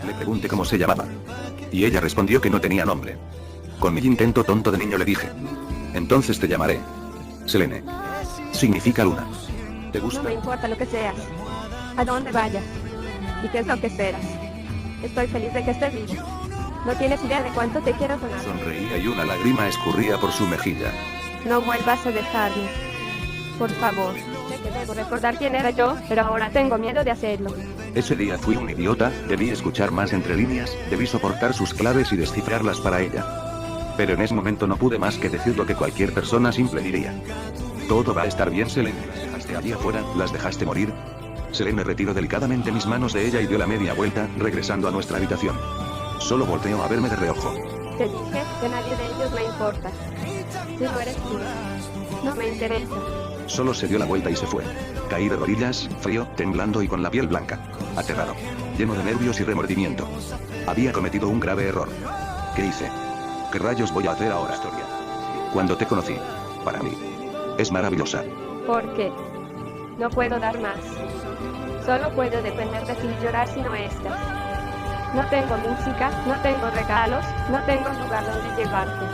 Le pregunté cómo se llamaba. Y ella respondió que no tenía nombre. Con mi intento tonto de niño le dije: entonces te llamaré Selene. Significa luna. ¿Te gusta? No me importa lo que seas, a dónde vayas y qué es lo que esperas. Estoy feliz de que estés vivo. No tienes idea de cuánto te quiero sonar. Sonreía y una lágrima escurría por su mejilla. No vuelvas a dejarme. Por favor. Sé que debo recordar quién era yo, pero ahora tengo miedo de hacerlo. Ese día fui un idiota, debí escuchar más entre líneas, debí soportar sus claves y descifrarlas para ella. Pero en ese momento no pude más que decir lo que cualquier persona simple diría. Todo va a estar bien, Selene. ¿Las dejaste allí afuera? ¿Las dejaste morir? Selene retiró delicadamente mis manos de ella y dio la media vuelta, regresando a nuestra habitación. Solo volteó a verme de reojo. Te dije que nadie de ellos me importa. Si no eres tú, no me interesa. Solo se dio la vuelta y se fue. Caí de rodillas, frío, temblando y con la piel blanca. Aterrado. Lleno de nervios y remordimiento. Había cometido un grave error. ¿Qué hice? ¿Qué rayos voy a hacer ahora? Historia. Cuando te conocí. Para mí. Es maravillosa. ¿Por qué? No puedo dar más. Solo puedo depender de ti y llorar si no estás. No tengo música, no tengo regalos, no tengo lugar donde llevarte.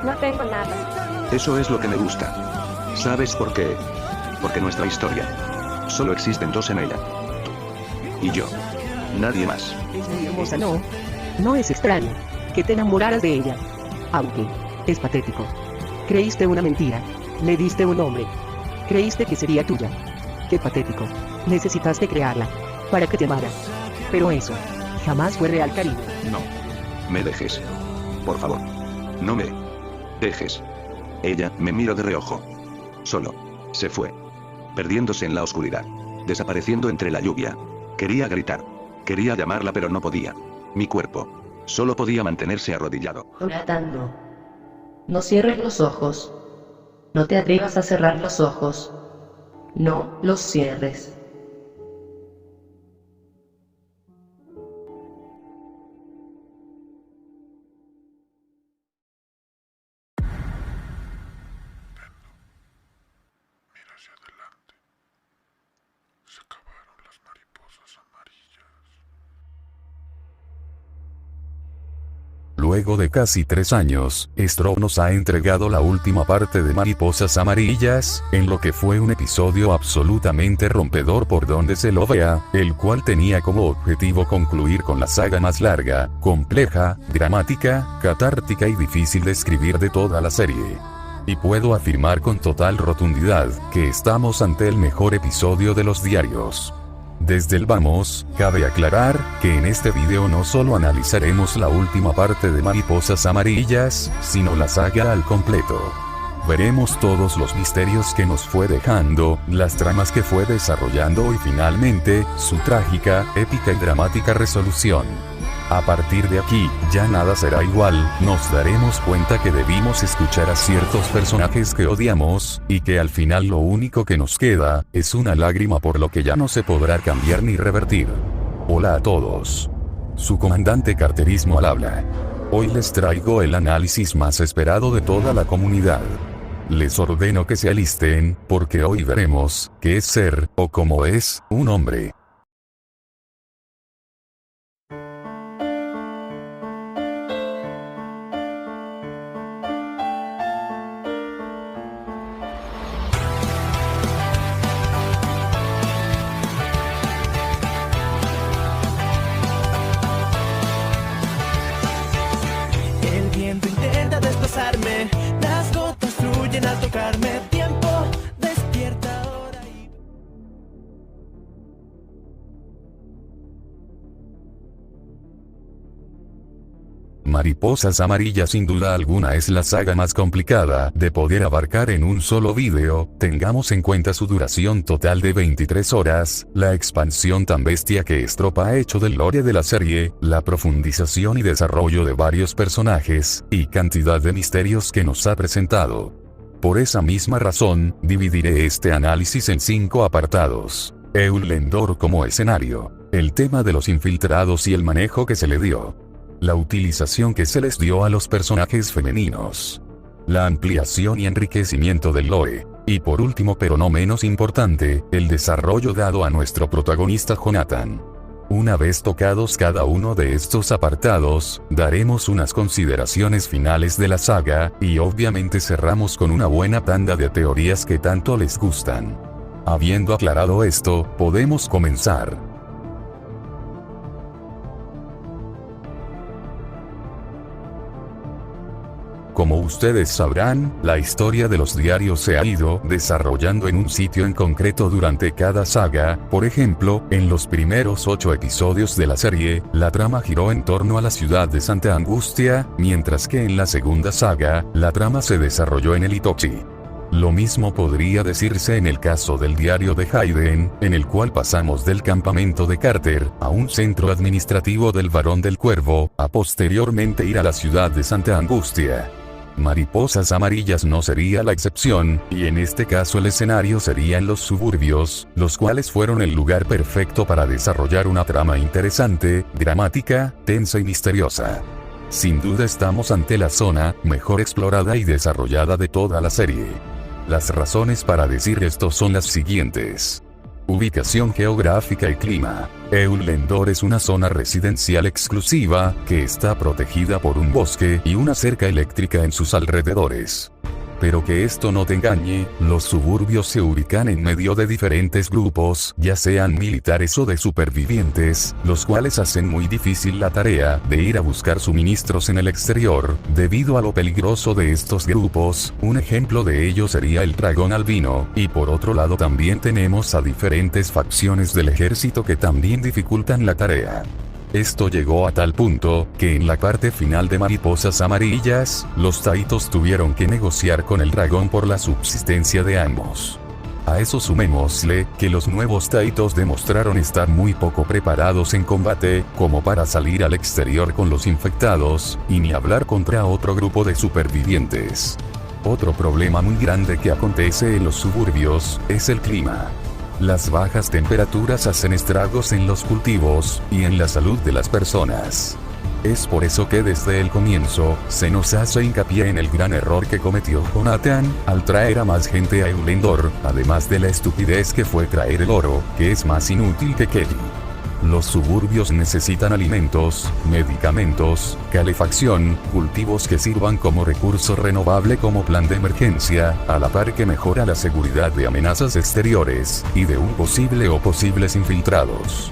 No tengo nada. Eso es lo que me gusta. ¿Sabes por qué? Porque nuestra historia. Solo existen dos en ella. Tú y yo. Nadie más. Es muy hermosa, ¿no? No es extraño que te enamoraras de ella. Aunque es patético. Creíste una mentira. Le diste un nombre. Creíste que sería tuya. Qué patético. Necesitaste crearla para que te amara. Pero eso jamás fue real, cariño. No. Me dejes. Por favor. No me dejes. Ella me miró de reojo. Solo se fue. Perdiéndose en la oscuridad. Desapareciendo entre la lluvia. Quería gritar. Quería llamarla pero no podía. Mi cuerpo solo podía mantenerse arrodillado. Jonathan, no. No cierres los ojos. No te atrevas a cerrar los ojos. No los cierres. Mira hacia adelante. Se acabaron las mariposas amarillas. Luego de casi 3 años, Stroh nos ha entregado la última parte de Mariposas Amarillas, en lo que fue un episodio absolutamente rompedor por donde se lo vea, el cual tenía como objetivo concluir con la saga más larga, compleja, dramática, catártica y difícil de escribir de toda la serie. Y puedo afirmar con total rotundidad, que estamos ante el mejor episodio de los diarios. Desde el vamos, cabe aclarar, que en este video no solo analizaremos la última parte de Mariposas Amarillas, sino la saga al completo. Veremos todos los misterios que nos fue dejando, las tramas que fue desarrollando y finalmente, su trágica, épica y dramática resolución. A partir de aquí, ya nada será igual, nos daremos cuenta que debimos escuchar a ciertos personajes que odiamos, y que al final lo único que nos queda, es una lágrima por lo que ya no se podrá cambiar ni revertir. Hola a todos. Su comandante Carterismo al habla. Hoy les traigo el análisis más esperado de toda la comunidad. Les ordeno que se alisten, porque hoy veremos, qué es ser, o cómo es, un hombre. El viento intenta desplazarme, las gotas fluyen al tocarme. Tiempo, despierta ahora y... Mariposas Amarillas sin duda alguna es la saga más complicada de poder abarcar en un solo video, tengamos en cuenta su duración total de 23 horas, la expansión tan bestia que Stroh ha hecho del lore de la serie, la profundización y desarrollo de varios personajes, y cantidad de misterios que nos ha presentado. Por esa misma razón, dividiré este análisis en 5 apartados. Eulendor como escenario, el tema de los infiltrados y el manejo que se le dio. La utilización que se les dio a los personajes femeninos. La ampliación y enriquecimiento del lore. Y por último pero no menos importante, el desarrollo dado a nuestro protagonista Jonathan. Una vez tocados cada uno de estos apartados, daremos unas consideraciones finales de la saga, y obviamente cerramos con una buena tanda de teorías que tanto les gustan. Habiendo aclarado esto, podemos comenzar. Como ustedes sabrán, la historia de los diarios se ha ido desarrollando en un sitio en concreto durante cada saga. Por ejemplo, en los primeros 8 episodios de la serie, la trama giró en torno a la ciudad de Santa Angustia, mientras que en la segunda saga, la trama se desarrolló en el Itochi. Lo mismo podría decirse en el caso del diario de Hayden, en el cual pasamos del campamento de Carter a un centro administrativo del Barón del Cuervo, a posteriormente ir a la ciudad de Santa Angustia. Mariposas Amarillas no sería la excepción, y en este caso el escenario sería en los suburbios, los cuales fueron el lugar perfecto para desarrollar una trama interesante, dramática, tensa y misteriosa. Sin duda estamos ante la zona mejor explorada y desarrollada de toda la serie. Las razones para decir esto son las siguientes. Ubicación geográfica y clima. Eulendor es una zona residencial exclusiva, que está protegida por un bosque y una cerca eléctrica en sus alrededores. Pero que esto no te engañe, los suburbios se ubican en medio de diferentes grupos, ya sean militares o de supervivientes, los cuales hacen muy difícil la tarea de ir a buscar suministros en el exterior, debido a lo peligroso de estos grupos. Un ejemplo de ello sería el dragón albino, y por otro lado también tenemos a diferentes facciones del ejército que también dificultan la tarea. Esto llegó a tal punto, que en la parte final de Mariposas Amarillas, los Taitos tuvieron que negociar con el dragón por la subsistencia de ambos. A eso sumémosle, que los nuevos Taitos demostraron estar muy poco preparados en combate, como para salir al exterior con los infectados, y ni hablar contra otro grupo de supervivientes. Otro problema muy grande que acontece en los suburbios, es el clima. Las bajas temperaturas hacen estragos en los cultivos, y en la salud de las personas. Es por eso que desde el comienzo, se nos hace hincapié en el gran error que cometió Jonathan, al traer a más gente a Eulendor, además de la estupidez que fue traer el oro, que es más inútil que Kelly. Los suburbios necesitan alimentos, medicamentos, calefacción, cultivos que sirvan como recurso renovable como plan de emergencia, a la par que mejora la seguridad de amenazas exteriores, y de un posible o posibles infiltrados.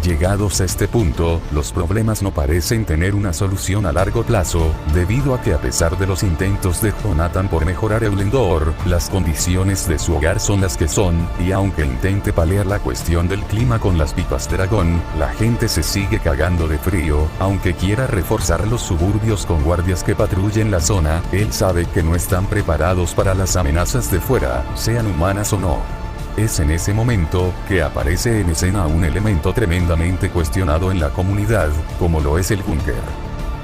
Llegados a este punto, los problemas no parecen tener una solución a largo plazo, debido a que a pesar de los intentos de Jonathan por mejorar Eulendor, las condiciones de su hogar son las que son, y aunque intente paliar la cuestión del clima con las pipas dragón, la gente se sigue cagando de frío. Aunque quiera reforzar los suburbios con guardias que patrullen la zona, él sabe que no están preparados para las amenazas de fuera, sean humanas o no. Es en ese momento, que aparece en escena un elemento tremendamente cuestionado en la comunidad, como lo es el búnker.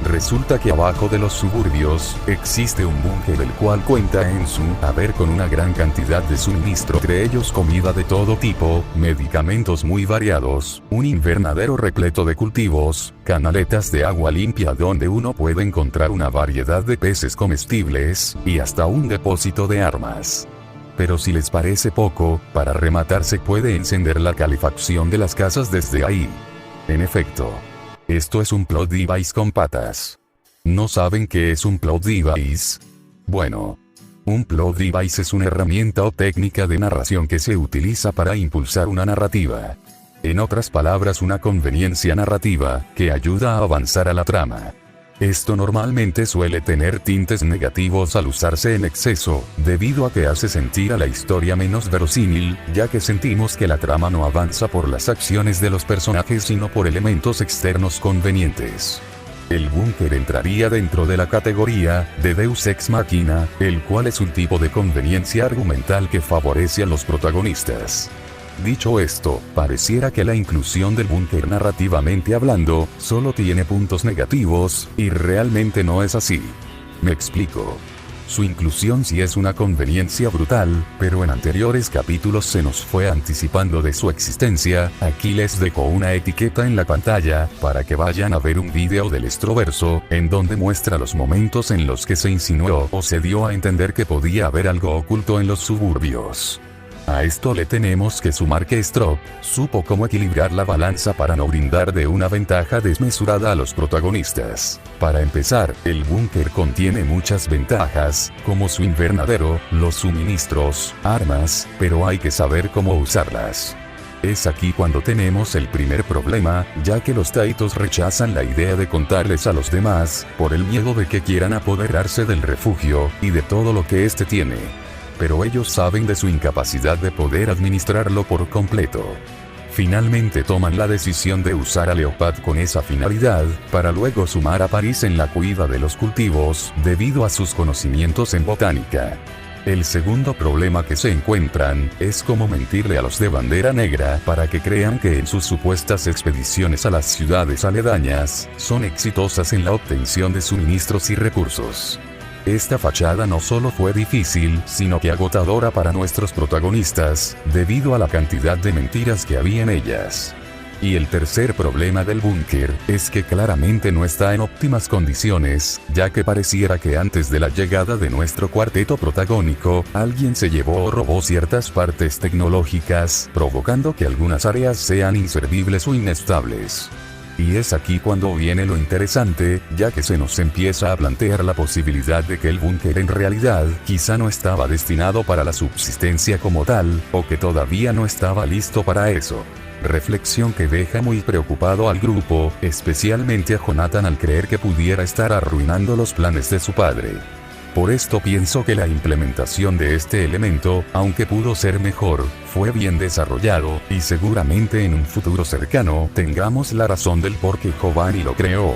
Resulta que abajo de los suburbios, existe un búnker el cual cuenta en su haber con una gran cantidad de suministro, entre ellos comida de todo tipo, medicamentos muy variados, un invernadero repleto de cultivos, canaletas de agua limpia donde uno puede encontrar una variedad de peces comestibles, y hasta un depósito de armas. Pero si les parece poco, para rematar se puede encender la calefacción de las casas desde ahí. En efecto, esto es un plot device con patas. ¿No saben qué es un plot device? Bueno, un plot device es una herramienta o técnica de narración que se utiliza para impulsar una narrativa. En otras palabras, una conveniencia narrativa, que ayuda a avanzar a la trama. Esto normalmente suele tener tintes negativos al usarse en exceso, debido a que hace sentir a la historia menos verosímil, ya que sentimos que la trama no avanza por las acciones de los personajes sino por elementos externos convenientes. El búnker entraría dentro de la categoría de Deus Ex Machina, el cual es un tipo de conveniencia argumental que favorece a los protagonistas. Dicho esto, pareciera que la inclusión del búnker narrativamente hablando, solo tiene puntos negativos, y realmente no es así. Me explico. Su inclusión sí es una conveniencia brutal, pero en anteriores capítulos se nos fue anticipando de su existencia. Aquí les dejo una etiqueta en la pantalla, para que vayan a ver un video del Estroverso, en donde muestra los momentos en los que se insinuó o se dio a entender que podía haber algo oculto en los suburbios. A esto le tenemos que sumar que Strop supo cómo equilibrar la balanza para no brindar de una ventaja desmesurada a los protagonistas. Para empezar, el búnker contiene muchas ventajas, como su invernadero, los suministros, armas, pero hay que saber cómo usarlas. Es aquí cuando tenemos el primer problema, ya que los Taitos rechazan la idea de contarles a los demás, por el miedo de que quieran apoderarse del refugio, y de todo lo que éste tiene. Pero ellos saben de su incapacidad de poder administrarlo por completo. Finalmente toman la decisión de usar a Leopard con esa finalidad, para luego sumar a Paris en la cuida de los cultivos, debido a sus conocimientos en botánica. El segundo problema que se encuentran, es cómo mentirle a los de Bandera Negra para que crean que en sus supuestas expediciones a las ciudades aledañas, son exitosas en la obtención de suministros y recursos. Esta fachada no solo fue difícil, sino que agotadora para nuestros protagonistas, debido a la cantidad de mentiras que había en ellas. Y el tercer problema del búnker, es que claramente no está en óptimas condiciones, ya que pareciera que antes de la llegada de nuestro cuarteto protagónico, alguien se llevó o robó ciertas partes tecnológicas, provocando que algunas áreas sean inservibles o inestables. Y es aquí cuando viene lo interesante, ya que se nos empieza a plantear la posibilidad de que el búnker en realidad quizá no estaba destinado para la subsistencia como tal, o que todavía no estaba listo para eso. Reflexión que deja muy preocupado al grupo, especialmente a Jonathan al creer que pudiera estar arruinando los planes de su padre. Por esto pienso que la implementación de este elemento, aunque pudo ser mejor, fue bien desarrollado, y seguramente en un futuro cercano tengamos la razón del por qué Giovanni lo creó.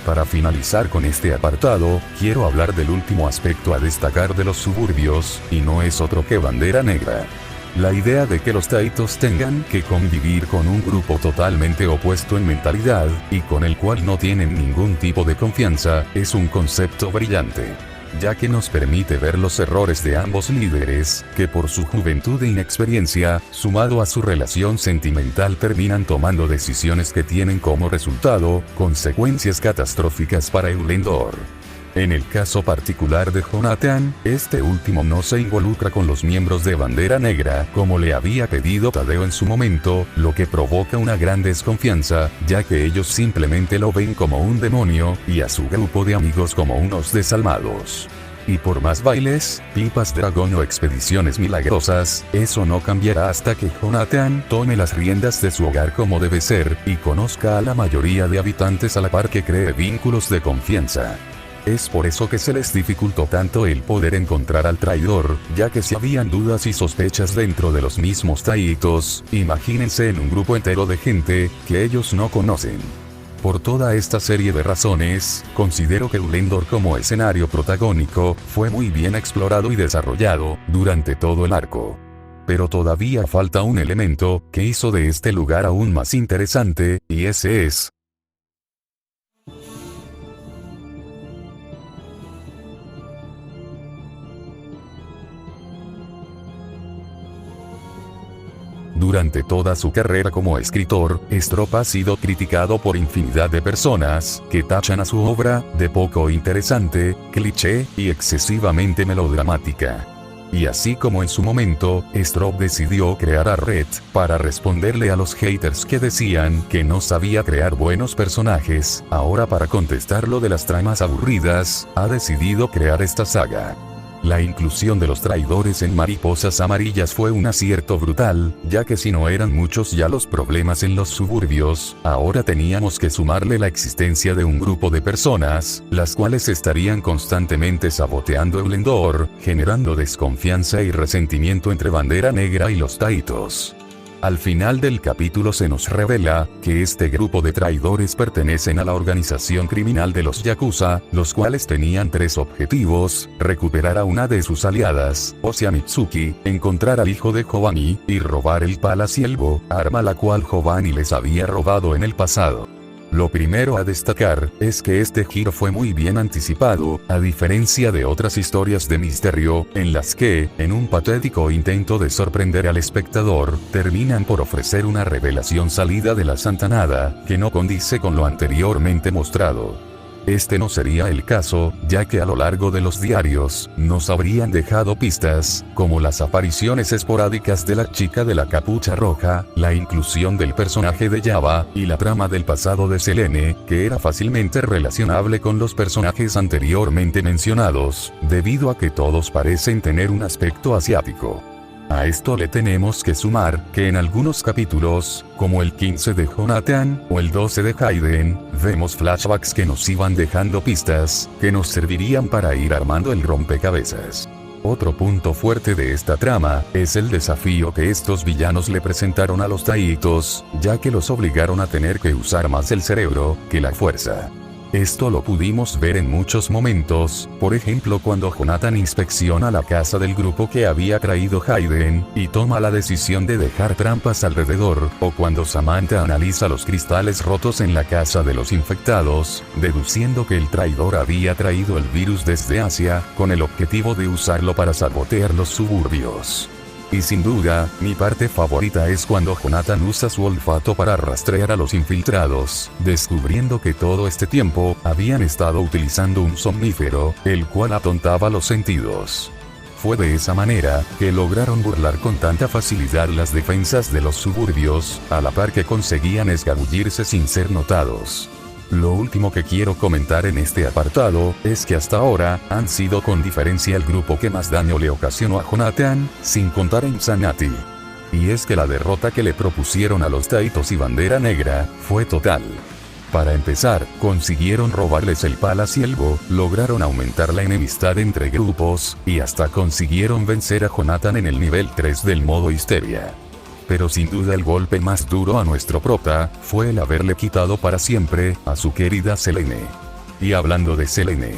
Para finalizar con este apartado, quiero hablar del último aspecto a destacar de los suburbios, y no es otro que Bandera Negra. La idea de que los Taitos tengan que convivir con un grupo totalmente opuesto en mentalidad, y con el cual no tienen ningún tipo de confianza, es un concepto brillante, ya que nos permite ver los errores de ambos líderes, que por su juventud e inexperiencia, sumado a su relación sentimental terminan tomando decisiones que tienen como resultado, consecuencias catastróficas para Eulendor. En el caso particular de Jonathan, este último no se involucra con los miembros de Bandera Negra, como le había pedido Tadeo en su momento, lo que provoca una gran desconfianza, ya que ellos simplemente lo ven como un demonio, y a su grupo de amigos como unos desalmados. Y por más bailes, pipas dragón o expediciones milagrosas, eso no cambiará hasta que Jonathan tome las riendas de su hogar como debe ser, y conozca a la mayoría de habitantes a la par que cree vínculos de confianza. Es por eso que se les dificultó tanto el poder encontrar al traidor, ya que si habían dudas y sospechas dentro de los mismos Taitos, imagínense en un grupo entero de gente que ellos no conocen. Por toda esta serie de razones, considero que Eulendor como escenario protagónico fue muy bien explorado y desarrollado durante todo el arco. Pero todavía falta un elemento que hizo de este lugar aún más interesante, y ese es durante toda su carrera como escritor, Strop ha sido criticado por infinidad de personas, que tachan a su obra de poco interesante, cliché, y excesivamente melodramática. Y así como en su momento, Strop decidió crear a Red, para responderle a los haters que decían que no sabía crear buenos personajes, ahora para contestarlo de las tramas aburridas, ha decidido crear esta saga. La inclusión de los traidores en Mariposas Amarillas fue un acierto brutal, ya que si no eran muchos ya los problemas en los suburbios, ahora teníamos que sumarle la existencia de un grupo de personas, las cuales estarían constantemente saboteando Eulendor, generando desconfianza y resentimiento entre Bandera Negra y los Taitos. Al final del capítulo se nos revela que este grupo de traidores pertenecen a la organización criminal de los Yakuza, los cuales tenían tres objetivos: recuperar a una de sus aliadas, Osia Mitsuki, encontrar al hijo de Giovanni, y robar el Palacielvo, arma la cual Giovanni les había robado en el pasado. Lo primero a destacar, es que este giro fue muy bien anticipado, a diferencia de otras historias de misterio, en las que, en un patético intento de sorprender al espectador, terminan por ofrecer una revelación salida de la santa nada, que no condice con lo anteriormente mostrado. Este no sería el caso, ya que a lo largo de los diarios, nos habrían dejado pistas, como las apariciones esporádicas de la chica de la capucha roja, la inclusión del personaje de Java, y la trama del pasado de Selene, que era fácilmente relacionable con los personajes anteriormente mencionados, debido a que todos parecen tener un aspecto asiático. A esto le tenemos que sumar, que en algunos capítulos, como el 15 de Jonathan, o el 12 de Hayden, vemos flashbacks que nos iban dejando pistas, que nos servirían para ir armando el rompecabezas. Otro punto fuerte de esta trama, es el desafío que estos villanos le presentaron a los Taitos, ya que los obligaron a tener que usar más el cerebro, que la fuerza. Esto lo pudimos ver en muchos momentos, por ejemplo cuando Jonathan inspecciona la casa del grupo que había traído Hayden, y toma la decisión de dejar trampas alrededor, o cuando Samantha analiza los cristales rotos en la casa de los infectados, deduciendo que el traidor había traído el virus desde Asia, con el objetivo de usarlo para sabotear los suburbios. Y sin duda, mi parte favorita es cuando Jonathan usa su olfato para rastrear a los infiltrados, descubriendo que todo este tiempo, habían estado utilizando un somnífero, el cual atontaba los sentidos. Fue de esa manera, que lograron burlar con tanta facilidad las defensas de los suburbios, a la par que conseguían escabullirse sin ser notados. Lo último que quiero comentar en este apartado, es que hasta ahora, han sido con diferencia el grupo que más daño le ocasionó a Jonathan, sin contar a Insanity. Y es que la derrota que le propusieron a los Taitos y Bandera Negra, fue total. Para empezar, consiguieron robarles el Palaciervo, lograron aumentar la enemistad entre grupos, y hasta consiguieron vencer a Jonathan en el nivel 3 del modo Histeria. Pero sin duda el golpe más duro a nuestro prota, fue el haberle quitado para siempre, a su querida Selene. Y hablando de Selene.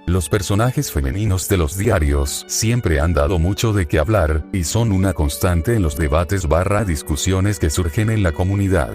Los personajes femeninos de los diarios siempre han dado mucho de qué hablar, y son una constante en los debates / discusiones que surgen en la comunidad.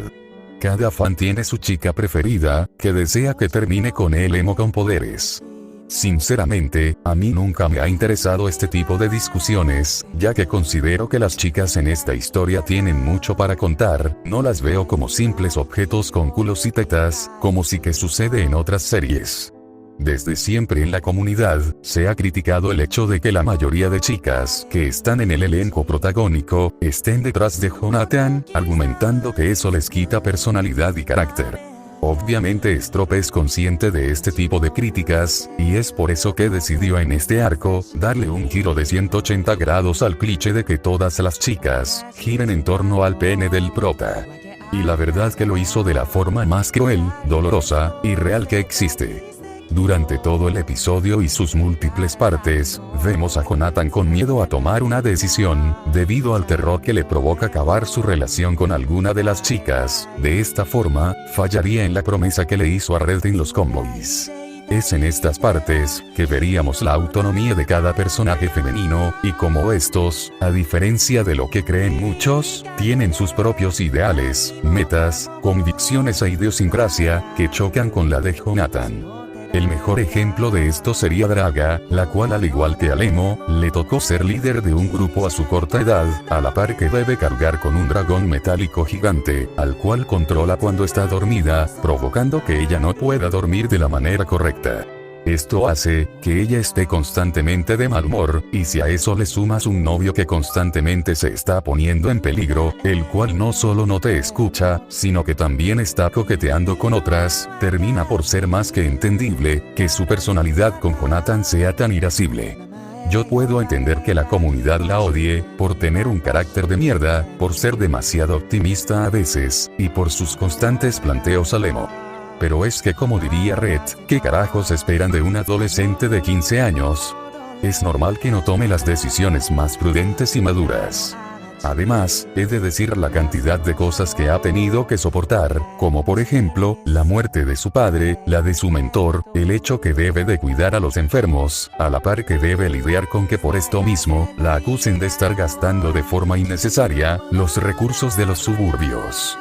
Cada fan tiene su chica preferida, que desea que termine con el emo con poderes. Sinceramente, a mí nunca me ha interesado este tipo de discusiones, ya que considero que las chicas en esta historia tienen mucho para contar, no las veo como simples objetos con culos y tetas, como sí que sucede en otras series. Desde siempre en la comunidad, se ha criticado el hecho de que la mayoría de chicas que están en el elenco protagónico, estén detrás de Jonathan, argumentando que eso les quita personalidad y carácter. Obviamente Strop es consciente de este tipo de críticas, y es por eso que decidió en este arco, darle un giro de 180 grados al cliché de que todas las chicas, giren en torno al pene del prota. Y la verdad que lo hizo de la forma más cruel, dolorosa, y real que existe. Durante todo el episodio y sus múltiples partes, vemos a Jonathan con miedo a tomar una decisión, debido al terror que le provoca acabar su relación con alguna de las chicas. De esta forma, fallaría en la promesa que le hizo a Red en los Convoys. Es en estas partes, que veríamos la autonomía de cada personaje femenino, y cómo estos, a diferencia de lo que creen muchos, tienen sus propios ideales, metas, convicciones e idiosincrasia, que chocan con la de Jonathan. El mejor ejemplo de esto sería Draga, la cual al igual que a Emo, le tocó ser líder de un grupo a su corta edad, a la par que debe cargar con un dragón metálico gigante, al cual controla cuando está dormida, provocando que ella no pueda dormir de la manera correcta. Esto hace que ella esté constantemente de mal humor, y si a eso le sumas un novio que constantemente se está poniendo en peligro, el cual no solo no te escucha, sino que también está coqueteando con otras, termina por ser más que entendible, que su personalidad con Jonathan sea tan irascible. Yo puedo entender que la comunidad la odie, por tener un carácter de mierda, por ser demasiado optimista a veces, y por sus constantes planteos al emo. Pero es que como diría Red, ¿qué carajos esperan de un adolescente de 15 años? Es normal que no tome las decisiones más prudentes y maduras. Además, he de decir la cantidad de cosas que ha tenido que soportar, como por ejemplo, la muerte de su padre, la de su mentor, el hecho que debe de cuidar a los enfermos, a la par que debe lidiar con que por esto mismo, la acusen de estar gastando de forma innecesaria, los recursos de los suburbios.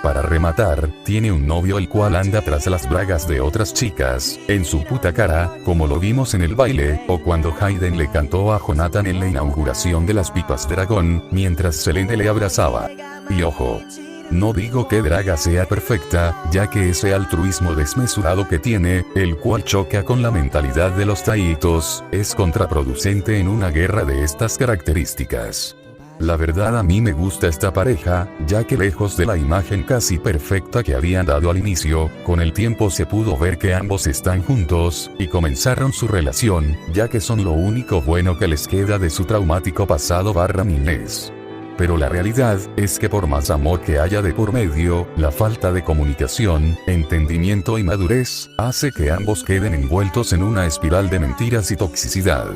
Para rematar, tiene un novio el cual anda tras las bragas de otras chicas, en su puta cara, como lo vimos en el baile, o cuando Hayden le cantó a Jonathan en la inauguración de las pipas dragón, mientras Selene le abrazaba. Y ojo, no digo que Draga sea perfecta, ya que ese altruismo desmesurado que tiene, el cual choca con la mentalidad de los taitos, es contraproducente en una guerra de estas características. La verdad a mí me gusta esta pareja, ya que lejos de la imagen casi perfecta que habían dado al inicio, con el tiempo se pudo ver que ambos están juntos, y comenzaron su relación, ya que son lo único bueno que les queda de su traumático pasado / niñez. Pero la realidad es que por más amor que haya de por medio, la falta de comunicación, entendimiento y madurez, hace que ambos queden envueltos en una espiral de mentiras y toxicidad.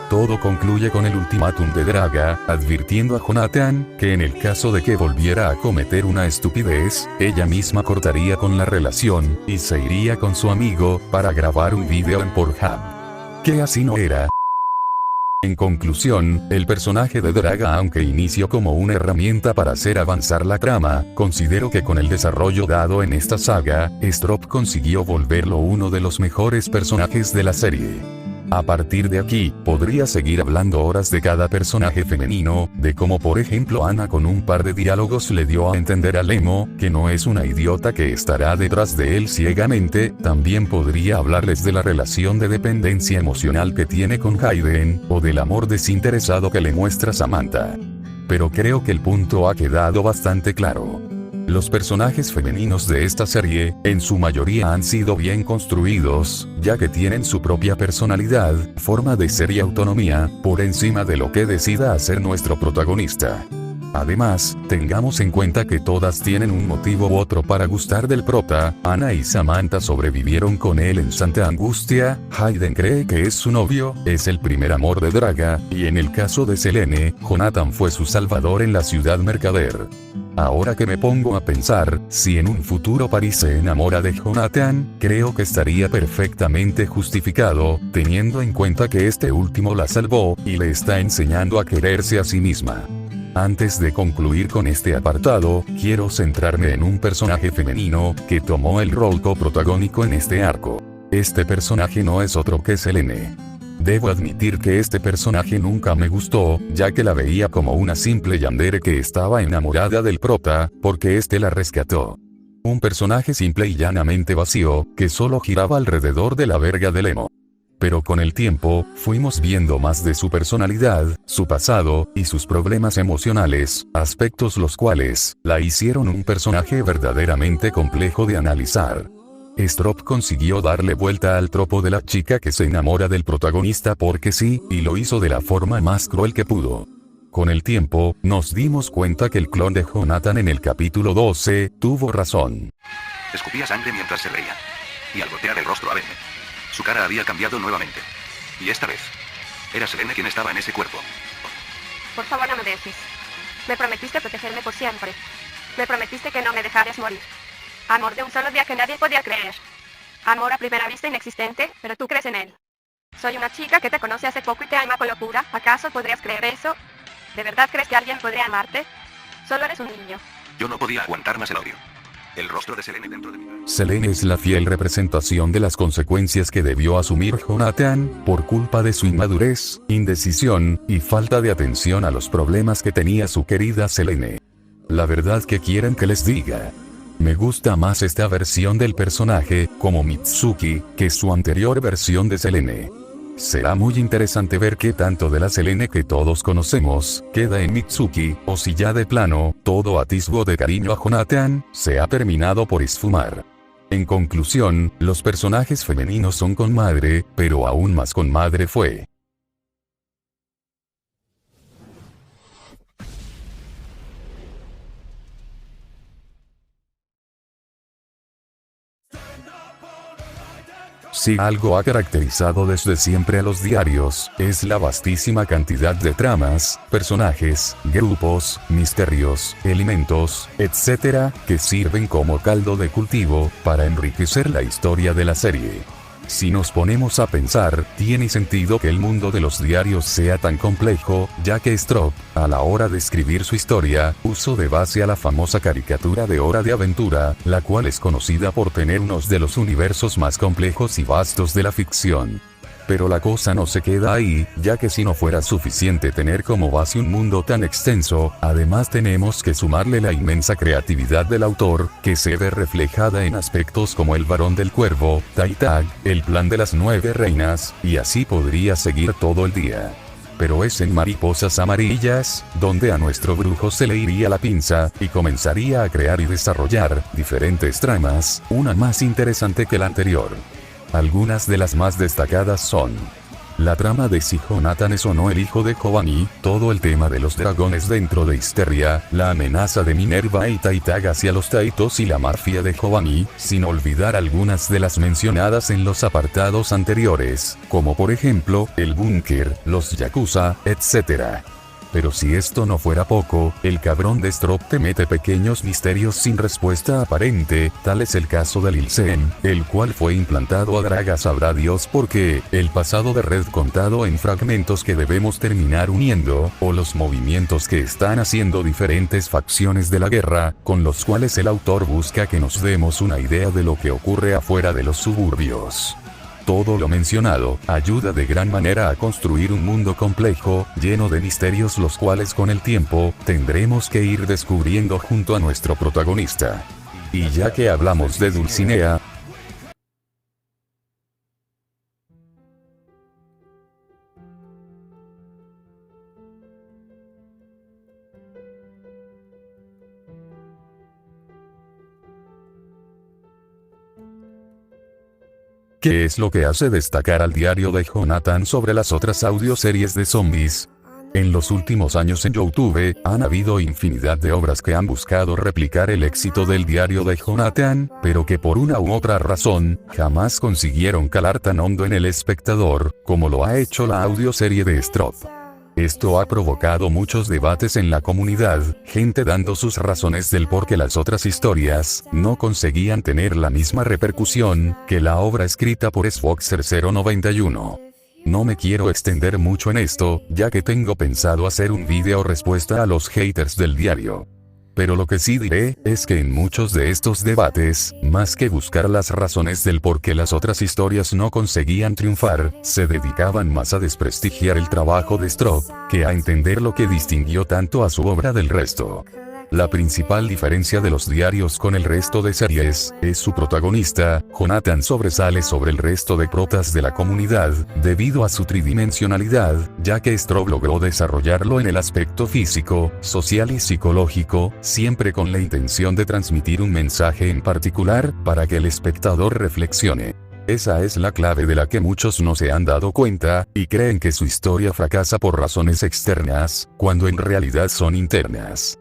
Todo concluye con el ultimátum de Draga, advirtiendo a Jonathan, que en el caso de que volviera a cometer una estupidez, ella misma cortaría con la relación, y se iría con su amigo, para grabar un video en Pornhub. Que así no era. En conclusión, el personaje de Draga, aunque inició como una herramienta para hacer avanzar la trama, considero que con el desarrollo dado en esta saga, Strop consiguió volverlo uno de los mejores personajes de la serie. A partir de aquí, podría seguir hablando horas de cada personaje femenino, de cómo por ejemplo Ana con un par de diálogos le dio a entender a Lemo, que no es una idiota que estará detrás de él ciegamente. También podría hablarles de la relación de dependencia emocional que tiene con Hayden, o del amor desinteresado que le muestra Samantha. Pero creo que el punto ha quedado bastante claro. Los personajes femeninos de esta serie, en su mayoría han sido bien construidos, ya que tienen su propia personalidad, forma de ser y autonomía, por encima de lo que decida hacer nuestro protagonista. Además, tengamos en cuenta que todas tienen un motivo u otro para gustar del prota. Ana y Samantha sobrevivieron con él en Santa Angustia, Hayden cree que es su novio, es el primer amor de Draga, y en el caso de Selene, Jonathan fue su salvador en la ciudad mercader. Ahora que me pongo a pensar, si en un futuro Paris se enamora de Jonathan, creo que estaría perfectamente justificado, teniendo en cuenta que este último la salvó, y le está enseñando a quererse a sí misma. Antes de concluir con este apartado, quiero centrarme en un personaje femenino, que tomó el rol coprotagónico en este arco. Este personaje no es otro que Selene. Debo admitir que este personaje nunca me gustó, ya que la veía como una simple yandere que estaba enamorada del prota, porque este la rescató. Un personaje simple y llanamente vacío, que solo giraba alrededor de la verga de Lemo. Pero con el tiempo, fuimos viendo más de su personalidad, su pasado, y sus problemas emocionales, aspectos los cuales, la hicieron un personaje verdaderamente complejo de analizar. Strop consiguió darle vuelta al tropo de la chica que se enamora del protagonista porque sí, y lo hizo de la forma más cruel que pudo. Con el tiempo, nos dimos cuenta que el clon de Jonathan en el capítulo 12, tuvo razón. Escupía sangre mientras se reía. Y al voltear el rostro a verme, su cara había cambiado nuevamente. Y esta vez, era Selene quien estaba en ese cuerpo. Por favor, no me dejes. Me prometiste protegerme por siempre. Me prometiste que no me dejarías morir. Amor de un solo día que nadie podía creer. Amor a primera vista inexistente, pero tú crees en él. Soy una chica que te conoce hace poco y te ama con locura. ¿Acaso podrías creer eso? ¿De verdad crees que alguien podría amarte? Solo eres un niño. Yo no podía aguantar más el odio. El rostro de Selene dentro de mí. Selene es la fiel representación de las consecuencias que debió asumir Jonathan, por culpa de su inmadurez, indecisión, y falta de atención a los problemas que tenía su querida Selene. La verdad que quieren que les diga. Me gusta más esta versión del personaje, como Mitsuki, que su anterior versión de Selene. Será muy interesante ver qué tanto de la Selene que todos conocemos, queda en Mitsuki, o si ya de plano, todo atisbo de cariño a Jonathan, se ha terminado por esfumar. En conclusión, los personajes femeninos son con madre, pero aún más con madre fue. Si algo ha caracterizado desde siempre a los diarios, es la vastísima cantidad de tramas, personajes, grupos, misterios, elementos, etc., que sirven como caldo de cultivo, para enriquecer la historia de la serie. Si nos ponemos a pensar, tiene sentido que el mundo de los diarios sea tan complejo, ya que Strop, a la hora de escribir su historia, usó de base a la famosa caricatura de Hora de Aventura, la cual es conocida por tener uno de los universos más complejos y vastos de la ficción. Pero la cosa no se queda ahí, ya que si no fuera suficiente tener como base un mundo tan extenso, además tenemos que sumarle la inmensa creatividad del autor, que se ve reflejada en aspectos como el varón del cuervo, Taitag, el plan de las 9 reinas, y así podría seguir todo el día. Pero es en Mariposas Amarillas, donde a nuestro brujo se le iría la pinza, y comenzaría a crear y desarrollar diferentes tramas, una más interesante que la anterior. Algunas de las más destacadas son la trama de si Jonathan es o no el hijo de Giovanni, todo el tema de los dragones dentro de Histeria, la amenaza de Minerva y Taitag hacia los Taitos y la mafia de Giovanni, sin olvidar algunas de las mencionadas en los apartados anteriores, como por ejemplo, el búnker, los yakuza, etc. Pero si esto no fuera poco, el cabrón de Strop te mete pequeños misterios sin respuesta aparente, tal es el caso del Ilsen, el cual fue implantado a Draga sabrá Dios por qué, el pasado de Red contado en fragmentos que debemos terminar uniendo, o los movimientos que están haciendo diferentes facciones de la guerra, con los cuales el autor busca que nos demos una idea de lo que ocurre afuera de los suburbios. Todo lo mencionado ayuda de gran manera a construir un mundo complejo, lleno de misterios los cuales con el tiempo, tendremos que ir descubriendo junto a nuestro protagonista. Y ya que hablamos de Dulcinea, ¿qué es lo que hace destacar al diario de Jonathan sobre las otras audioseries de zombies? En los últimos años en YouTube, han habido infinidad de obras que han buscado replicar el éxito del diario de Jonathan, pero que por una u otra razón, jamás consiguieron calar tan hondo en el espectador, como lo ha hecho la audioserie de Strop. Esto ha provocado muchos debates en la comunidad, gente dando sus razones del por qué las otras historias no conseguían tener la misma repercusión que la obra escrita por Swoxer 091. No me quiero extender mucho en esto, ya que tengo pensado hacer un video respuesta a los haters del diario. Pero lo que sí diré, es que en muchos de estos debates, más que buscar las razones del por qué las otras historias no conseguían triunfar, se dedicaban más a desprestigiar el trabajo de Strop, que a entender lo que distinguió tanto a su obra del resto. La principal diferencia de los diarios con el resto de series, es su protagonista. Jonathan sobresale sobre el resto de protas de la comunidad, debido a su tridimensionalidad, ya que Strop logró desarrollarlo en el aspecto físico, social y psicológico, siempre con la intención de transmitir un mensaje en particular, para que el espectador reflexione. Esa es la clave de la que muchos no se han dado cuenta, y creen que su historia fracasa por razones externas, cuando en realidad son internas.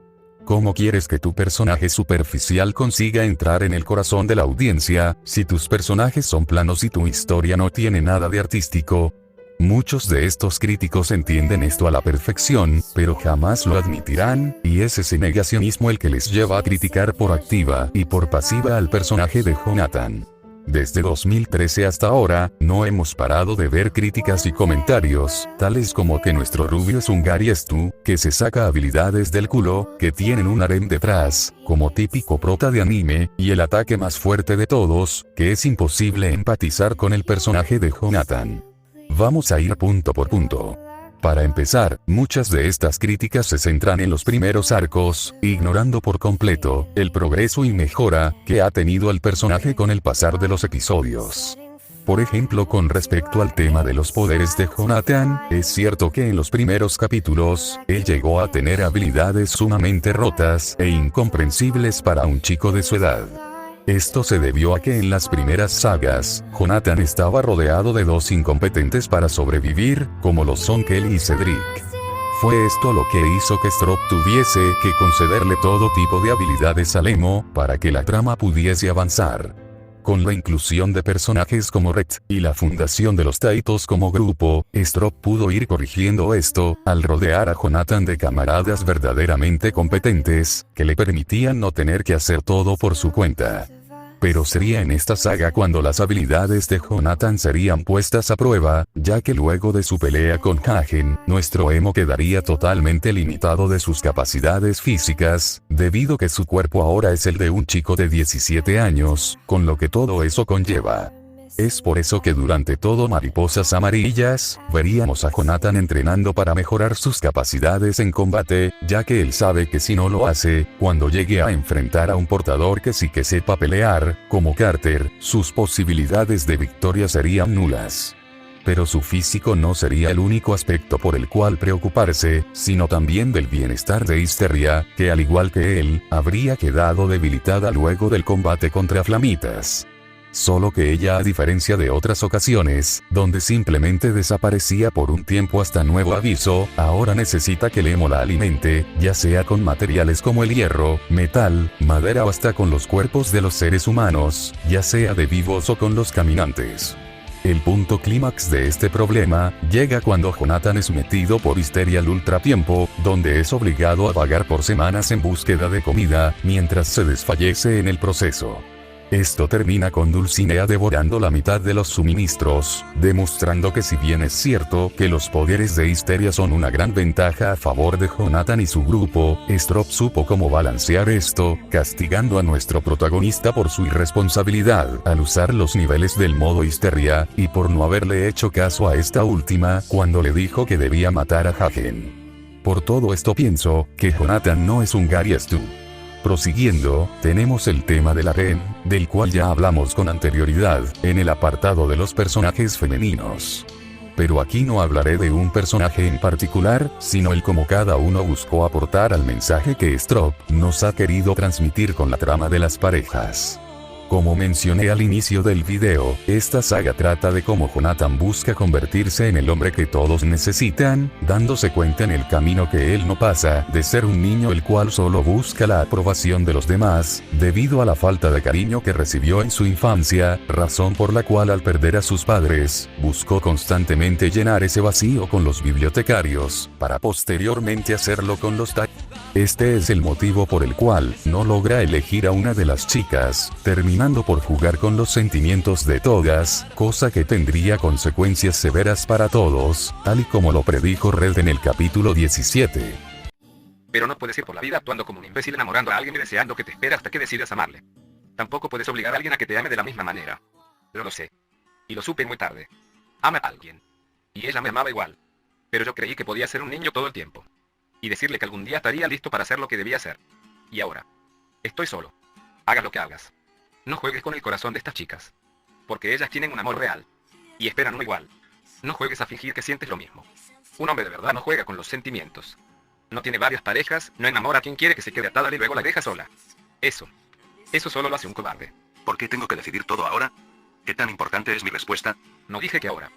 ¿Cómo quieres que tu personaje superficial consiga entrar en el corazón de la audiencia, si tus personajes son planos y tu historia no tiene nada de artístico? Muchos de estos críticos entienden esto a la perfección, pero jamás lo admitirán, y es ese negacionismo el que les lleva a criticar por activa y por pasiva al personaje de Jonathan. Desde 2013 hasta ahora, no hemos parado de ver críticas y comentarios, tales como que nuestro rubio es un Gary Stu, que se saca habilidades del culo, que tienen un harem detrás, como típico prota de anime, y el ataque más fuerte de todos, que es imposible empatizar con el personaje de Jonathan. Vamos a ir punto por punto. Para empezar, muchas de estas críticas se centran en los primeros arcos, ignorando por completo el progreso y mejora que ha tenido el personaje con el pasar de los episodios. Por ejemplo, con respecto al tema de los poderes de Jonathan, es cierto que en los primeros capítulos, él llegó a tener habilidades sumamente rotas e incomprensibles para un chico de su edad. Esto se debió a que en las primeras sagas, Jonathan estaba rodeado de dos incompetentes para sobrevivir, como lo son Kelly y Cedric. Fue esto lo que hizo que Strop tuviese que concederle todo tipo de habilidades al emo, para que la trama pudiese avanzar. Con la inclusión de personajes como Red, y la fundación de los Taitos como grupo, Strop pudo ir corrigiendo esto, al rodear a Jonathan de camaradas verdaderamente competentes, que le permitían no tener que hacer todo por su cuenta. Pero sería en esta saga cuando las habilidades de Jonathan serían puestas a prueba, ya que luego de su pelea con Hagen, nuestro emo quedaría totalmente limitado de sus capacidades físicas, debido que su cuerpo ahora es el de un chico de 17 años, con lo que todo eso conlleva. Es por eso que durante todo Mariposas Amarillas, veríamos a Jonathan entrenando para mejorar sus capacidades en combate, ya que él sabe que si no lo hace, cuando llegue a enfrentar a un portador que sí que sepa pelear, como Carter, sus posibilidades de victoria serían nulas. Pero su físico no sería el único aspecto por el cual preocuparse, sino también del bienestar de Histeria, que al igual que él, habría quedado debilitada luego del combate contra Flamitas. Solo que ella, a diferencia de otras ocasiones, donde simplemente desaparecía por un tiempo hasta nuevo aviso, ahora necesita que el emo la alimente, ya sea con materiales como el hierro, metal, madera o hasta con los cuerpos de los seres humanos, ya sea de vivos o con los caminantes. El punto clímax de este problema llega cuando Jonathan es metido por Histeria al ultratiempo, donde es obligado a vagar por semanas en búsqueda de comida, mientras se desfallece en el proceso. Esto termina con Dulcinea devorando la mitad de los suministros, demostrando que si bien es cierto que los poderes de Histeria son una gran ventaja a favor de Jonathan y su grupo, Strop supo cómo balancear esto, castigando a nuestro protagonista por su irresponsabilidad al usar los niveles del modo Histeria, y por no haberle hecho caso a esta última cuando le dijo que debía matar a Hagen. Por todo esto pienso que Jonathan no es un Gary Stu. Prosiguiendo, tenemos el tema de la Ren, del cual ya hablamos con anterioridad, en el apartado de los personajes femeninos. Pero aquí no hablaré de un personaje en particular, sino el cómo cada uno buscó aportar al mensaje que Strop nos ha querido transmitir con la trama de las parejas. Como mencioné al inicio del video, esta saga trata de cómo Jonathan busca convertirse en el hombre que todos necesitan, dándose cuenta en el camino que él no pasa de ser un niño el cual solo busca la aprobación de los demás, debido a la falta de cariño que recibió en su infancia, razón por la cual al perder a sus padres, buscó constantemente llenar ese vacío con los bibliotecarios, para posteriormente hacerlo con los Este es el motivo por el cual no logra elegir a una de las chicas, terminando por jugar con los sentimientos de todas, cosa que tendría consecuencias severas para todos, tal y como lo predijo Red en el capítulo 17. Pero no puedes ir por la vida actuando como un imbécil enamorando a alguien y deseando que te espere hasta que decidas amarle. Tampoco puedes obligar a alguien a que te ame de la misma manera. Yo lo sé. Y lo supe muy tarde. Ama a alguien. Y ella me amaba igual. Pero yo creí que podía ser un niño todo el tiempo. Y decirle que algún día estaría listo para hacer lo que debía hacer. Y ahora. Estoy solo. Hagas lo que hagas. No juegues con el corazón de estas chicas. Porque ellas tienen un amor real. Y esperan uno igual. No juegues a fingir que sientes lo mismo. Un hombre de verdad no juega con los sentimientos. No tiene varias parejas, no enamora a quien quiere que se quede atada y luego la deja sola. Eso solo lo hace un cobarde. ¿Por qué tengo que decidir todo ahora? ¿Qué tan importante es mi respuesta? No dije que ahora.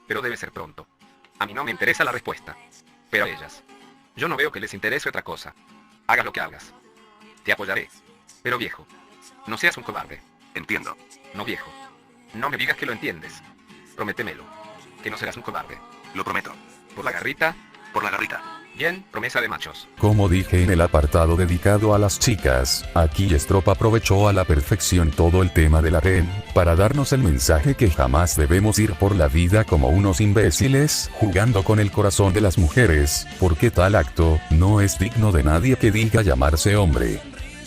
Pero debe ser pronto. A mí no me interesa la respuesta. Pero a ellas. Yo no veo que les interese otra cosa. Haga lo que hagas. Te apoyaré. Pero viejo. No seas un cobarde. Entiendo. No viejo. No me digas que lo entiendes. Prométemelo. Que no serás un cobarde. Lo prometo. ¿Por la garrita? Por la garrita. Bien, promesa de machos. Como dije en el apartado dedicado a las chicas, aquí Strop aprovechó a la perfección todo el tema de la Ren, para darnos el mensaje que jamás debemos ir por la vida como unos imbéciles, jugando con el corazón de las mujeres, porque tal acto no es digno de nadie que diga llamarse hombre.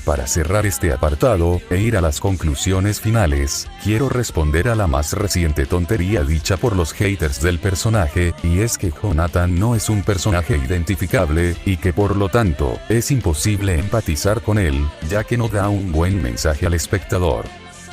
Para cerrar este apartado, e ir a las conclusiones finales, quiero responder a la más reciente tontería dicha por los haters del personaje, y es que Jonathan no es un personaje identificable, y que por lo tanto, es imposible empatizar con él, ya que no da un buen mensaje al espectador.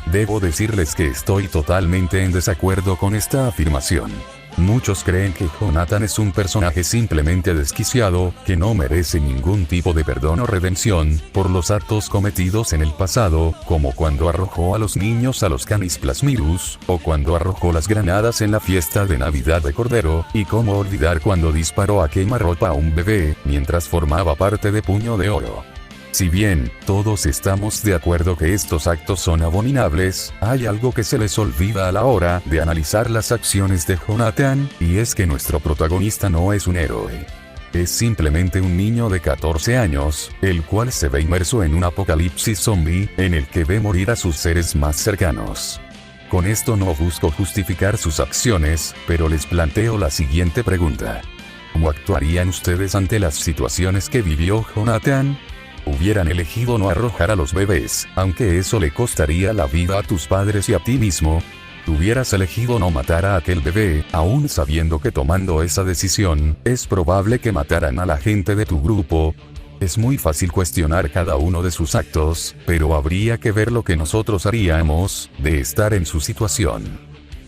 Debo decirles que estoy totalmente en desacuerdo con esta afirmación. Muchos creen que Jonathan es un personaje simplemente desquiciado, que no merece ningún tipo de perdón o redención, por los actos cometidos en el pasado, como cuando arrojó a los niños a los Canis Plasmirus, o cuando arrojó las granadas en la fiesta de Navidad de Cordero, y cómo olvidar cuando disparó a quemarropa a un bebé, mientras formaba parte de Puño de Oro. Si bien, todos estamos de acuerdo que estos actos son abominables, hay algo que se les olvida a la hora de analizar las acciones de Jonathan, y es que nuestro protagonista no es un héroe. Es simplemente un niño de 14 años, el cual se ve inmerso en un apocalipsis zombie, en el que ve morir a sus seres más cercanos. Con esto no busco justificar sus acciones, pero les planteo la siguiente pregunta. ¿Cómo actuarían ustedes ante las situaciones que vivió Jonathan? ¿Hubieran elegido no arrojar a los bebés, aunque eso le costaría la vida a tus padres y a ti mismo? ¿Hubieras elegido no matar a aquel bebé, aún sabiendo que tomando esa decisión, es probable que mataran a la gente de tu grupo? Es muy fácil cuestionar cada uno de sus actos, pero habría que ver lo que nosotros haríamos, de estar en su situación.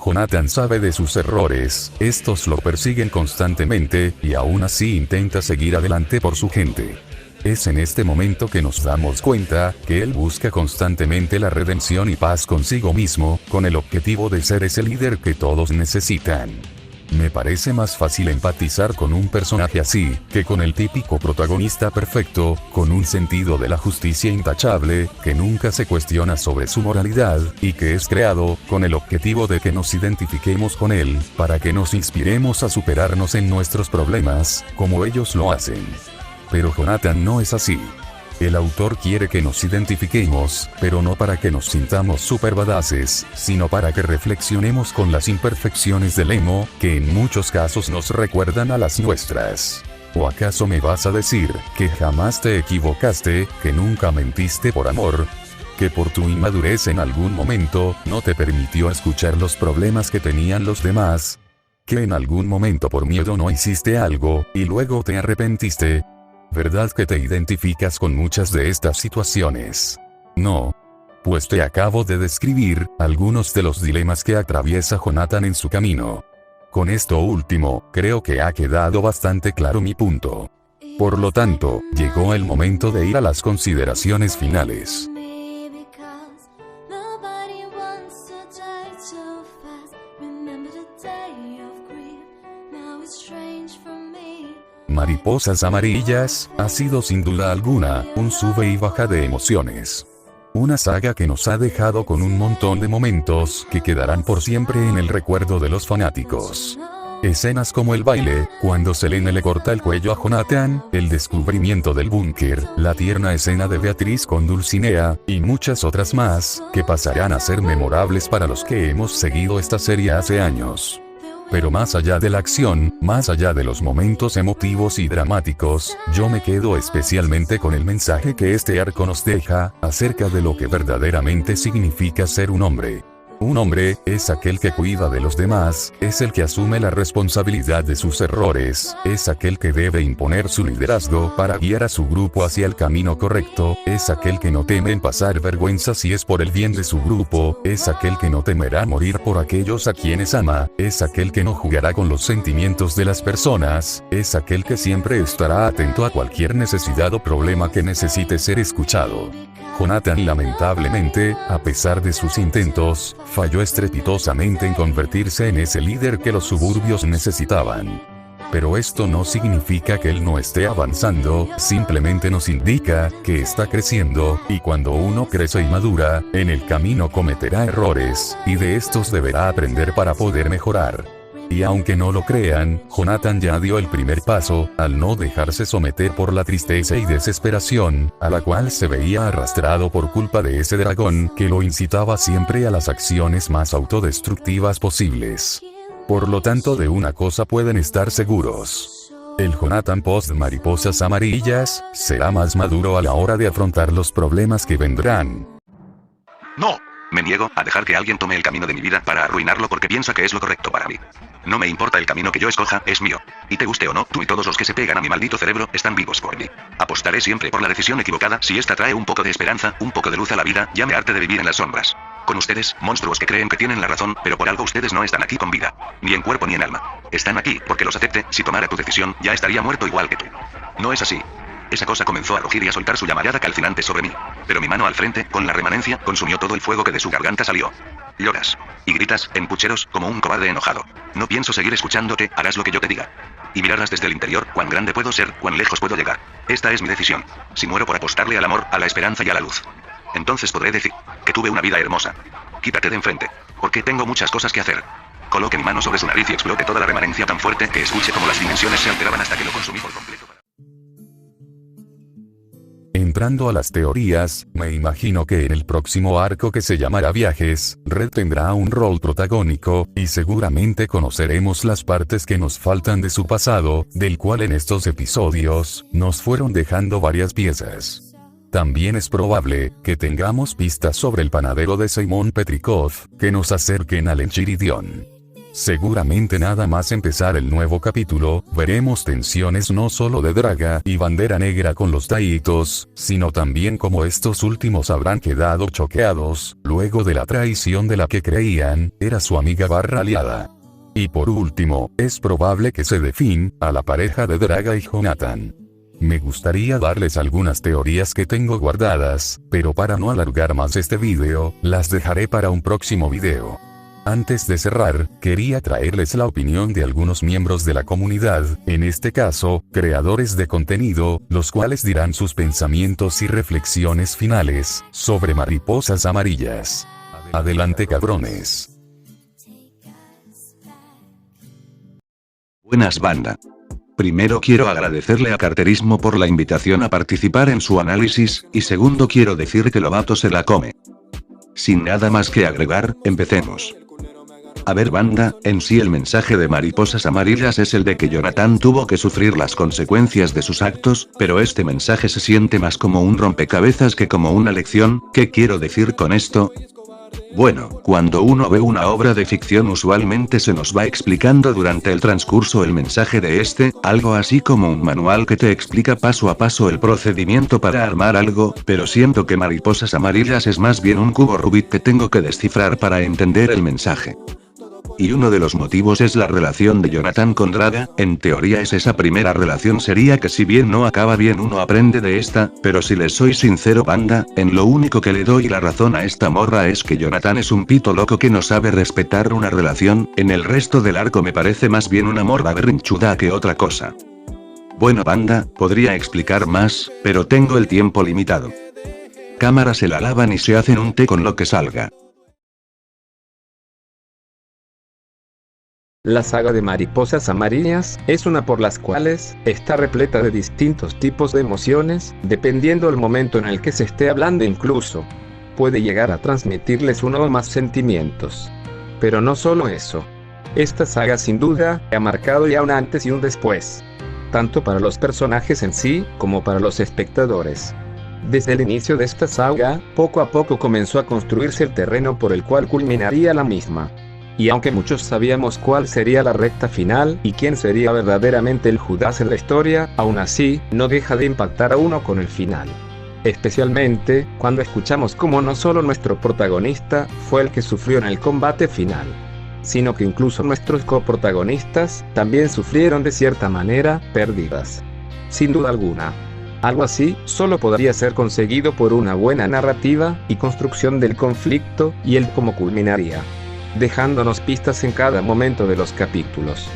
Jonathan sabe de sus errores, estos lo persiguen constantemente, y aún así intenta seguir adelante por su gente. Es en este momento que nos damos cuenta que él busca constantemente la redención y paz consigo mismo, con el objetivo de ser ese líder que todos necesitan. Me parece más fácil empatizar con un personaje así, que con el típico protagonista perfecto, con un sentido de la justicia intachable, que nunca se cuestiona sobre su moralidad, y que es creado, con el objetivo de que nos identifiquemos con él, para que nos inspiremos a superarnos en nuestros problemas, como ellos lo hacen. Pero Jonathan no es así. El autor quiere que nos identifiquemos, pero no para que nos sintamos super badasses, sino para que reflexionemos con las imperfecciones del emo, que en muchos casos nos recuerdan a las nuestras. ¿O acaso me vas a decir que jamás te equivocaste, que nunca mentiste por amor? ¿Que por tu inmadurez en algún momento no te permitió escuchar los problemas que tenían los demás? ¿Que en algún momento por miedo no hiciste algo, y luego te arrepentiste? ¿Verdad que te identificas con muchas de estas situaciones? ¿No? Pues te acabo de describir algunos de los dilemas que atraviesa Jonathan en su camino. Con esto último, creo que ha quedado bastante claro mi punto. Por lo tanto, llegó el momento de ir a las consideraciones finales. Mariposas Amarillas ha sido sin duda alguna un sube y baja de emociones. Una saga que nos ha dejado con un montón de momentos que quedarán por siempre en el recuerdo de los fanáticos. Escenas como el baile, cuando Selene le corta el cuello a Jonathan, el descubrimiento del búnker, la tierna escena de Beatriz con Dulcinea, y muchas otras más, que pasarán a ser memorables para los que hemos seguido esta serie hace años. Pero más allá de la acción, más allá de los momentos emotivos y dramáticos, yo me quedo especialmente con el mensaje que este arco nos deja, acerca de lo que verdaderamente significa ser un hombre. Un hombre es aquel que cuida de los demás, es el que asume la responsabilidad de sus errores, es aquel que debe imponer su liderazgo para guiar a su grupo hacia el camino correcto, es aquel que no teme en pasar vergüenza si es por el bien de su grupo, es aquel que no temerá morir por aquellos a quienes ama, es aquel que no jugará con los sentimientos de las personas, es aquel que siempre estará atento a cualquier necesidad o problema que necesite ser escuchado. Jonathan lamentablemente, a pesar de sus intentos, falló estrepitosamente en convertirse en ese líder que los suburbios necesitaban. Pero esto no significa que él no esté avanzando, simplemente nos indica que está creciendo, y cuando uno crece y madura, en el camino cometerá errores, y de estos deberá aprender para poder mejorar. Y aunque no lo crean, Jonathan ya dio el primer paso, al no dejarse someter por la tristeza y desesperación, a la cual se veía arrastrado por culpa de ese dragón, que lo incitaba siempre a las acciones más autodestructivas posibles. Por lo tanto, de una cosa pueden estar seguros. El Jonathan post Mariposas Amarillas, será más maduro a la hora de afrontar los problemas que vendrán. No. Me niego a dejar que alguien tome el camino de mi vida para arruinarlo porque piensa que es lo correcto para mí. No me importa el camino que yo escoja, es mío. Y te guste o no, tú y todos los que se pegan a mi maldito cerebro están vivos por mí. Apostaré siempre por la decisión equivocada si esta trae un poco de esperanza, un poco de luz a la vida, ya me harté de vivir en las sombras. Con ustedes, monstruos que creen que tienen la razón, pero por algo ustedes no están aquí con vida. Ni en cuerpo ni en alma. Están aquí porque los acepte, si tomara tu decisión, ya estaría muerto igual que tú. No es así. Esa cosa comenzó a rugir y a soltar su llamarada calcinante sobre mí. Pero mi mano al frente, con la remanencia, consumió todo el fuego que de su garganta salió. Lloras. Y gritas, en pucheros, como un cobarde enojado. No pienso seguir escuchándote, harás lo que yo te diga. Y mirarás desde el interior, cuán grande puedo ser, cuán lejos puedo llegar. Esta es mi decisión. Si muero por apostarle al amor, a la esperanza y a la luz. Entonces podré decir que tuve una vida hermosa. Quítate de enfrente. Porque tengo muchas cosas que hacer. Coloque mi mano sobre su nariz y explote toda la remanencia tan fuerte que escuche como las dimensiones se alteraban hasta que lo consumí por completo. Entrando a las teorías, me imagino que en el próximo arco que se llamará Viajes, Red tendrá un rol protagónico, y seguramente conoceremos las partes que nos faltan de su pasado, del cual en estos episodios, nos fueron dejando varias piezas. También es probable que tengamos pistas sobre el panadero de Simón Petrikov, que nos acerquen al Enchiridion. Seguramente nada más empezar el nuevo capítulo, veremos tensiones no solo de Draga y Bandera Negra con los Taitos, sino también como estos últimos habrán quedado choqueados, luego de la traición de la que creían, era su amiga barra aliada. Y por último, es probable que se dé fin a la pareja de Draga y Jonathan. Me gustaría darles algunas teorías que tengo guardadas, pero para no alargar más este video, las dejaré para un próximo video. Antes de cerrar, quería traerles la opinión de algunos miembros de la comunidad, en este caso, creadores de contenido, los cuales dirán sus pensamientos y reflexiones finales, sobre Mariposas Amarillas. Adelante cabrones. Buenas banda. Primero quiero agradecerle a Carterismo por la invitación a participar en su análisis, y segundo quiero decir que Lobato se la come. Sin nada más que agregar, empecemos. A ver banda, en sí el mensaje de Mariposas Amarillas es el de que Jonathan tuvo que sufrir las consecuencias de sus actos, pero este mensaje se siente más como un rompecabezas que como una lección. ¿Qué quiero decir con esto? Bueno, cuando uno ve una obra de ficción usualmente se nos va explicando durante el transcurso el mensaje de este, algo así como un manual que te explica paso a paso el procedimiento para armar algo, pero siento que Mariposas Amarillas es más bien un cubo Rubik que tengo que descifrar para entender el mensaje. Y uno de los motivos es la relación de Jonathan con Draga. En teoría es esa primera relación sería que si bien no acaba bien uno aprende de esta, pero si les soy sincero banda, en lo único que le doy la razón a esta morra es que Jonathan es un pito loco que no sabe respetar una relación. En el resto del arco me parece más bien una morra berrinchuda que otra cosa. Bueno banda, podría explicar más, pero tengo el tiempo limitado. Cámara se la lavan y se hacen un té con lo que salga. La saga de Mariposas Amarillas es una por las cuales está repleta de distintos tipos de emociones, dependiendo del momento en el que se esté hablando incluso. Puede llegar a transmitirles uno o más sentimientos. Pero no solo eso. Esta saga sin duda ha marcado ya un antes y un después. Tanto para los personajes en sí, como para los espectadores. Desde el inicio de esta saga, poco a poco comenzó a construirse el terreno por el cual culminaría la misma. Y aunque muchos sabíamos cuál sería la recta final y quién sería verdaderamente el Judas en la historia, aún así, no deja de impactar a uno con el final. Especialmente, cuando escuchamos cómo no solo nuestro protagonista fue el que sufrió en el combate final, sino que incluso nuestros coprotagonistas también sufrieron de cierta manera pérdidas. Sin duda alguna. Algo así solo podría ser conseguido por una buena narrativa y construcción del conflicto y el cómo culminaría, dejándonos pistas en cada momento de los capítulos.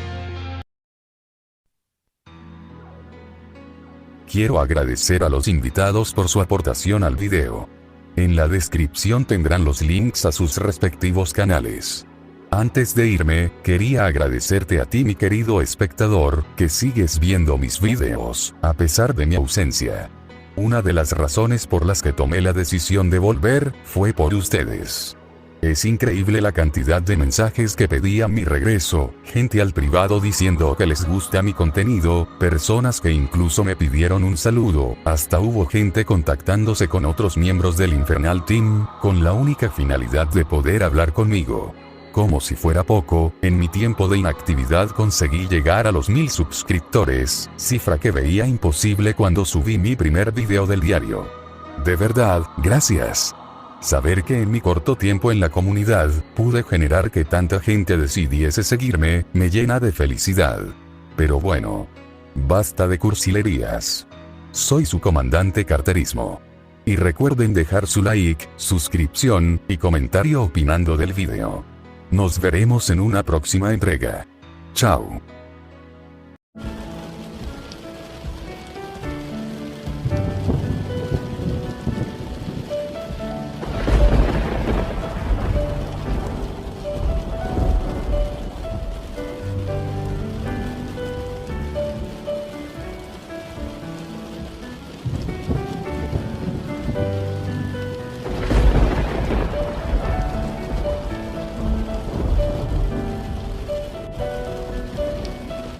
Quiero agradecer a los invitados por su aportación al video. En la descripción tendrán los links a sus respectivos canales. Antes de irme, quería agradecerte a ti mi querido espectador, que sigues viendo mis videos, a pesar de mi ausencia. Una de las razones por las que tomé la decisión de volver, fue por ustedes. Es increíble la cantidad de mensajes que pedían mi regreso, gente al privado diciendo que les gusta mi contenido, personas que incluso me pidieron un saludo, hasta hubo gente contactándose con otros miembros del Infernal Team, con la única finalidad de poder hablar conmigo. Como si fuera poco, en mi tiempo de inactividad conseguí llegar a los 1000 suscriptores, cifra que veía imposible cuando subí mi primer video del diario. De verdad, gracias. Saber que en mi corto tiempo en la comunidad, pude generar que tanta gente decidiese seguirme, me llena de felicidad. Pero bueno, basta de cursilerías. Soy su comandante Carterismo. Y recuerden dejar su like, suscripción, y comentario opinando del video. Nos veremos en una próxima entrega. Chao.